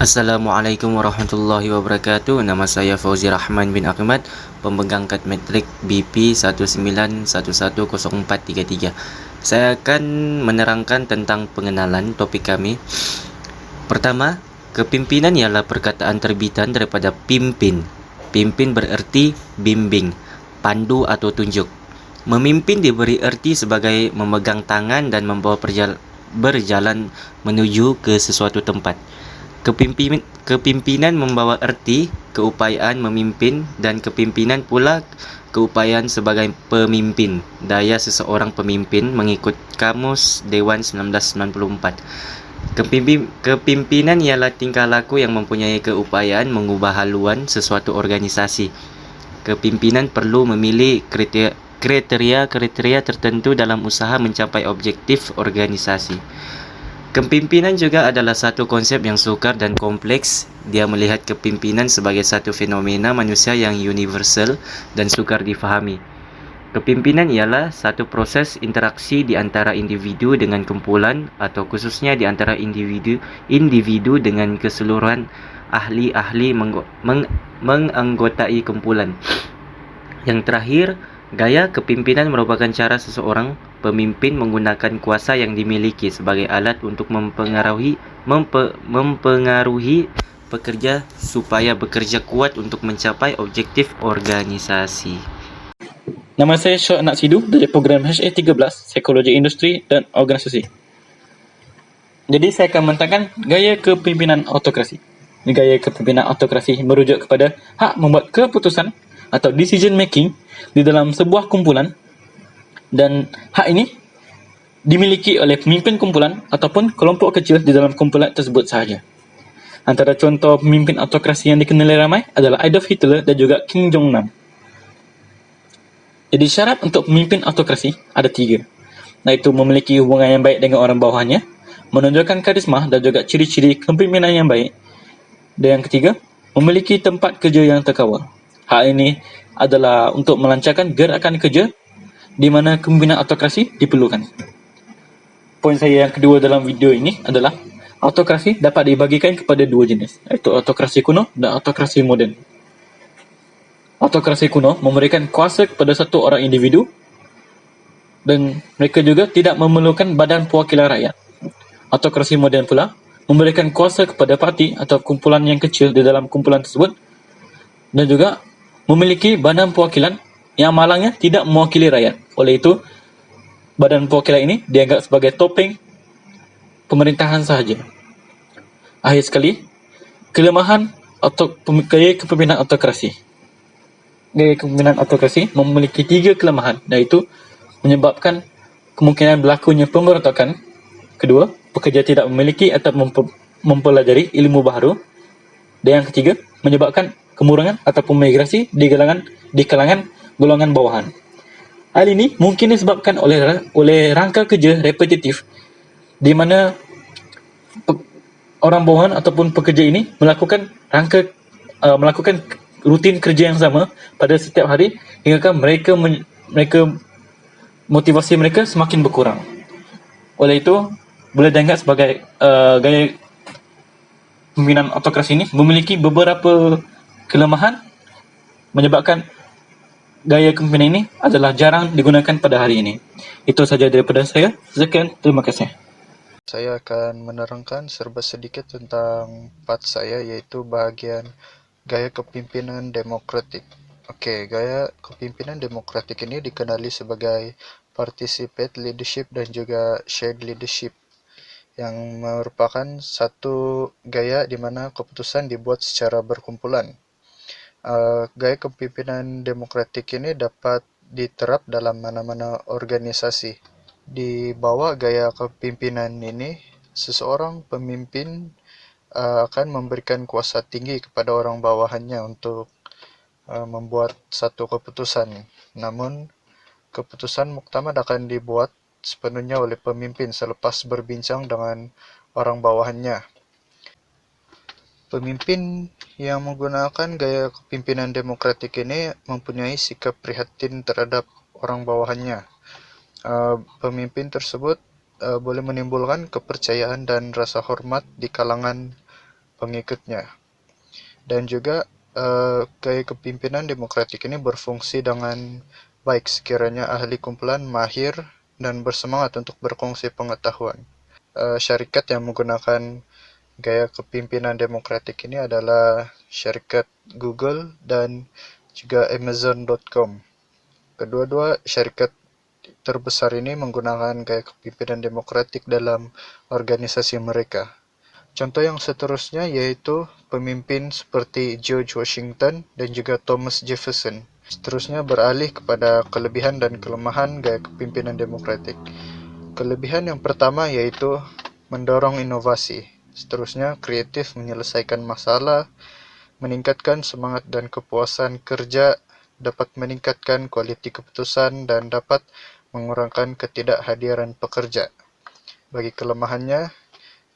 Assalamualaikum warahmatullahi wabarakatuh. Nama saya Fauzi Rahman bin Ahmad, pemegang kad metrik BP 191110433. Saya akan menerangkan tentang pengenalan topik kami. Pertama, kepimpinan ialah perkataan terbitan daripada pimpin. Pimpin bererti bimbing, pandu atau tunjuk. Memimpin diberi erti sebagai memegang tangan dan membawa berjalan menuju ke sesuatu tempat. Kepimpinan membawa erti keupayaan memimpin, dan kepimpinan pula keupayaan sebagai pemimpin. Daya seseorang pemimpin mengikut Kamus Dewan 1994. Kepimpinan ialah tingkah laku yang mempunyai keupayaan mengubah haluan sesuatu organisasi. Kepimpinan perlu memilih kriteria tertentu dalam usaha mencapai objektif organisasi. Kepimpinan juga adalah satu konsep yang sukar dan kompleks. Dia melihat kepimpinan sebagai satu fenomena manusia yang universal dan sukar difahami. Kepimpinan ialah satu proses interaksi di antara individu dengan kumpulan, atau khususnya di antara individu dengan keseluruhan ahli-ahli menganggotai kumpulan. Yang terakhir, gaya kepimpinan merupakan cara seseorang pemimpin menggunakan kuasa yang dimiliki sebagai alat untuk mempengaruhi pekerja supaya bekerja kuat untuk mencapai objektif organisasi. Nama saya Syok Nak Sidu dari program HA13 Psikologi Industri dan Organisasi. Jadi saya akan menerangkan gaya kepimpinan autokrasi. Gaya kepimpinan autokrasi merujuk kepada hak membuat keputusan atau decision making di dalam sebuah kumpulan, dan hak ini dimiliki oleh pemimpin kumpulan ataupun kelompok kecil di dalam kumpulan tersebut sahaja. Antara contoh pemimpin autokrasi yang dikenali ramai adalah Adolf Hitler dan juga Kim Jong-nam. Jadi syarat untuk pemimpin autokrasi ada 3, iaitu memiliki hubungan yang baik dengan orang bawahannya, menunjukkan karisma dan juga ciri-ciri kepimpinan yang baik, dan yang ketiga, memiliki tempat kerja yang terkawal. Hal ini adalah untuk melancarkan gerakan kerja di mana kepimpinan autokrasi diperlukan. Poin saya yang kedua dalam video ini adalah autokrasi dapat dibagikan kepada 2 jenis, iaitu autokrasi kuno dan autokrasi moden. Autokrasi kuno memberikan kuasa kepada satu orang individu, dan mereka juga tidak memerlukan badan perwakilan rakyat. Autokrasi moden pula memberikan kuasa kepada parti atau kumpulan yang kecil di dalam kumpulan tersebut, dan juga memiliki badan perwakilan yang malangnya tidak mewakili rakyat. Oleh itu, badan perwakilan ini dianggap sebagai topeng pemerintahan sahaja. Akhir sekali, kelemahan gaya kepimpinan autokrasi. Gaya kepimpinan autokrasi memiliki 3 kelemahan, iaitu menyebabkan kemungkinan berlakunya pemberontakan. Kedua, pekerja tidak memiliki atau mempelajari ilmu baharu. Dan yang ketiga, menyebabkan kemurangan ataupun migrasi di kalangan golongan bawahan. Hal ini mungkin disebabkan oleh rangka kerja repetitif, di mana orang bawahan ataupun pekerja ini melakukan rutin kerja yang sama pada setiap hari, hingga mereka motivasi mereka semakin berkurang. Oleh itu, boleh dianggap sebagai gaya pimpinan autokrasi ini memiliki beberapa kelemahan, menyebabkan gaya kepimpinan ini adalah jarang digunakan pada hari ini. Itu saja daripada saya. Sekian, terima kasih. Saya akan menerangkan serba sedikit tentang part saya, yaitu bahagian gaya kepimpinan demokratik. Gaya kepimpinan demokratik ini dikenali sebagai participate leadership dan juga shared leadership, yang merupakan satu gaya di mana keputusan dibuat secara berkumpulan. Gaya kepimpinan demokratik ini dapat diterap dalam mana-mana organisasi. Di bawah gaya kepimpinan ini, seseorang pemimpin akan memberikan kuasa tinggi kepada orang bawahannya untuk membuat satu keputusan. Namun, keputusan muktamad akan dibuat sepenuhnya oleh pemimpin selepas berbincang dengan orang bawahannya. Pemimpin yang menggunakan gaya kepimpinan demokratik ini mempunyai sikap prihatin terhadap orang bawahannya. Pemimpin tersebut boleh menimbulkan kepercayaan dan rasa hormat di kalangan pengikutnya. Dan juga gaya kepimpinan demokratik ini berfungsi dengan baik sekiranya ahli kumpulan mahir dan bersemangat untuk berkongsi pengetahuan. Syarikat yang menggunakan gaya kepimpinan demokratik ini adalah syarikat Google dan juga Amazon.com. Kedua-dua syarikat terbesar ini menggunakan gaya kepimpinan demokratik dalam organisasi mereka. Contoh yang seterusnya yaitu pemimpin seperti George Washington dan juga Thomas Jefferson. Seterusnya beralih kepada kelebihan dan kelemahan gaya kepimpinan demokratik. Kelebihan yang pertama yaitu mendorong inovasi. Seterusnya kreatif menyelesaikan masalah, meningkatkan semangat dan kepuasan kerja, dapat meningkatkan kualiti keputusan, dan dapat mengurangkan ketidakhadiran pekerja. Bagi kelemahannya,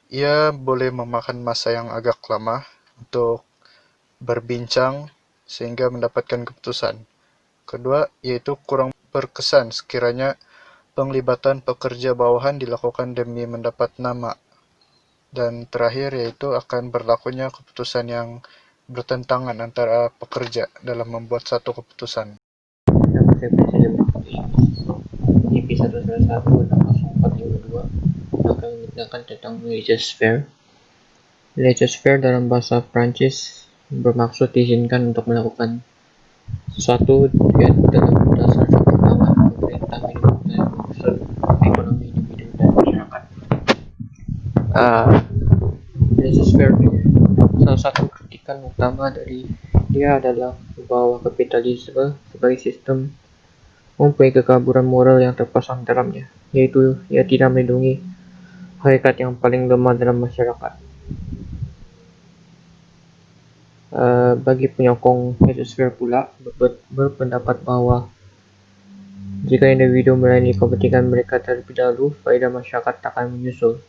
ia boleh memakan masa yang agak lama untuk berbincang sehingga mendapatkan keputusan. Kedua, yaitu kurang berkesan sekiranya penglibatan pekerja bawahan dilakukan demi mendapat nama. Dan terakhir yaitu akan berlakunya keputusan yang bertentangan antara pekerja dalam membuat satu keputusan. Nama saya Presiden IP 191 akan menceritakan tentang laissez-faire. Laissez-faire dalam bahasa Prancis bermaksud diizinkan untuk melakukan sesuatu dalam dasar perkembangan pemerintah hidup dan unsur ekonomi individu dan masyarakat. Laissez-faire salah satu kritikan utama dari dia adalah bahwa kapitalisme sebagai sistem mempunyai kekaburan moral yang terpasang dalamnya, yaitu ia tidak melindungi hakikat yang paling lemah dalam masyarakat. Bagi penyokong laissez-faire pula berpendapat bahwa jika individu melayani kepentingan mereka terlebih dahulu, faedah masyarakat akan menyusul.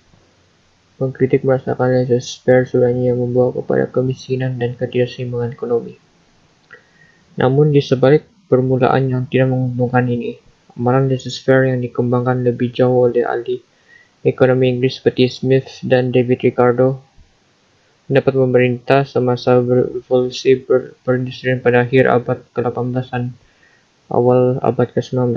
Pengkritik merasakan laissez-faire sebenarnya membawa kepada kemiskinan dan ketidakseimbangan ekonomi. Namun di sebalik permulaan yang tidak menguntungkan ini, amalan laissez-faire yang dikembangkan lebih jauh oleh ahli ekonomi Inggris seperti Smith dan David Ricardo mendapat pemerintah semasa revolusi perindustrian pada akhir abad ke-18 dan awal abad ke-19.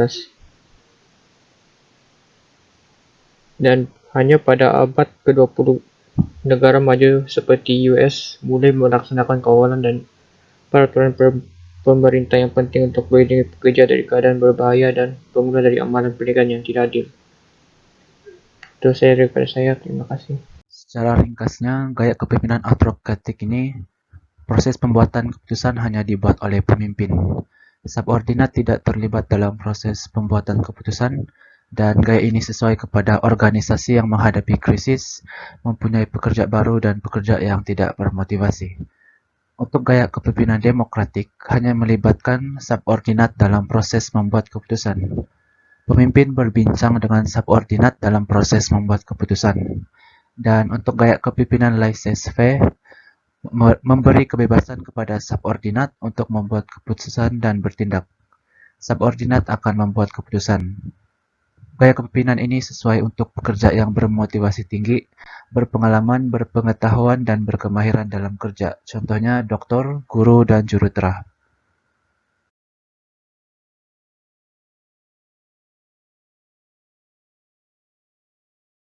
Dan hanya pada abad ke-20 negara maju seperti US mulai melaksanakan kawalan dan peraturan pemerintah yang penting untuk melindungi pekerja dari keadaan berbahaya dan bermula dari amalan pendidikan yang tidak adil. Itu saya daripada saya, terima kasih. Secara ringkasnya, gaya kepemimpinan autokratik ini, proses pembuatan keputusan hanya dibuat oleh pemimpin. Subordinat tidak terlibat dalam proses pembuatan keputusan, dan gaya ini sesuai kepada organisasi yang menghadapi krisis, mempunyai pekerja baru dan pekerja yang tidak bermotivasi. Untuk gaya kepemimpinan demokratik, hanya melibatkan subordinat dalam proses membuat keputusan. Pemimpin berbincang dengan subordinat dalam proses membuat keputusan. Dan untuk gaya kepemimpinan laissez-faire, memberi kebebasan kepada subordinat untuk membuat keputusan dan bertindak. Subordinat akan membuat keputusan. Gaya kepemimpinan ini sesuai untuk pekerja yang bermotivasi tinggi, berpengalaman, berpengetahuan, dan berkemahiran dalam kerja. Contohnya dokter, guru, dan jurutera.